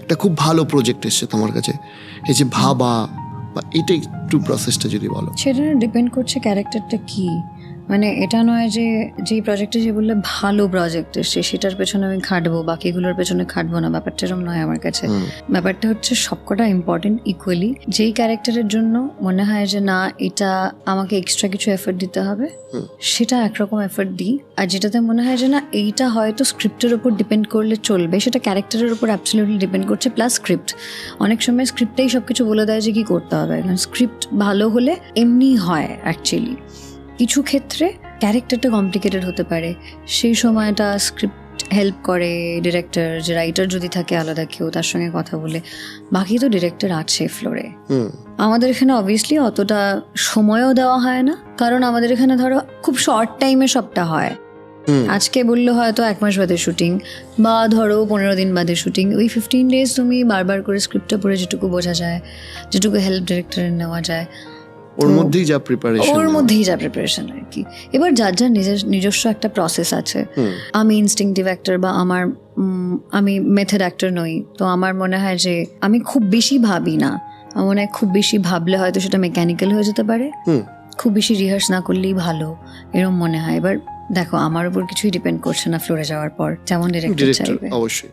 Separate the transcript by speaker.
Speaker 1: একটা খুব ভালো প্রজেক্ট এসছে তোমার কাছে, এই যে ভাবা বা এটা একটু প্রসেসটা যদি বলো।
Speaker 2: সেটা ডিপেন্ড করছে ক্যারেক্টারটা কি, মানে এটা নয় যে যেই প্রজেক্টে যে বললে ভালো প্রজেক্ট এসছে সেটার পেছনে আমি খাটবো, বাকিগুলোর পেছনে খাটবো না, ব্যাপারটা এরকম নয় আমার কাছে। ব্যাপারটা হচ্ছে সবকটা ইম্পর্টেন্ট ইকুয়ালি। যেই ক্যারেক্টারের জন্য মনে হয় যে না এটা আমাকে এক্সট্রা কিছু এফোর্ট দিতে হবে, সেটা একরকম এফোর্ট দিই। আর যেটাতে মনে হয় যে না এইটা হয়তো স্ক্রিপ্টের উপর ডিপেন্ড করলে চলবে, সেটা ক্যারেক্টারের উপর অ্যাবসলিউটলি ডিপেন্ড করছে, প্লাস স্ক্রিপ্ট। অনেক সময় স্ক্রিপ্টেই সব কিছু বলে দেয় যে কি করতে হবে, কারণ স্ক্রিপ্ট ভালো হলে এমনি হয় অ্যাকচুয়ালি। কিছু ক্ষেত্রে ক্যারেক্টারটা কমপ্লিকেটেড হতে পারে, সেই সময়টা স্ক্রিপ্ট হেল্প করে ডিরেক্টর, যে রাইটার যদি থাকে আলাদা কেউ তার সঙ্গে কথা বলে। বাকি তো ডিরেক্টর আছে ফ্লোরে। আমাদের এখানে অবভিয়াসলি অতটা সময়ও দেওয়া হয় না, কারণ আমাদের এখানে ধরো খুব শর্ট টাইমে সবটা হয়। আজকে বললো হয়তো 1 মাস বাদে শুটিং, বা ধরো 15 দিন বাদে শুটিং, ওই 15 ডেজ তুমি বারবার করে স্ক্রিপ্টটা পড়ে যেটুকু বোঝা যায়, যেটুকু হেল্প ডিরেক্টরের নেওয়া যায়,
Speaker 1: ওর মধ্যেই যা প্রিপারেশন
Speaker 2: আর কি। এবার যার যার নিজস্ব একটা প্রসেস আছে। আমি ইনস্টিংটিভ অ্যাক্টর বা আমি মেথড অ্যাক্টর নই, তো আমার মনে হয় যে আমি খুব বেশি ভাবি না। আমার মনে হয় খুব বেশি ভাবলে হয়তো সেটা মেকানিক্যাল হয়ে যেতে পারে, খুব বেশি রিহার্স না করলেই ভালো, এরকম মনে হয়। এবার দেখো আমার উপর কিছুই ডিপেন্ড করছে না ফ্লোরে যাওয়ার পর, যেমন ডিরেক্টর চাইবে।
Speaker 1: অবশ্যই।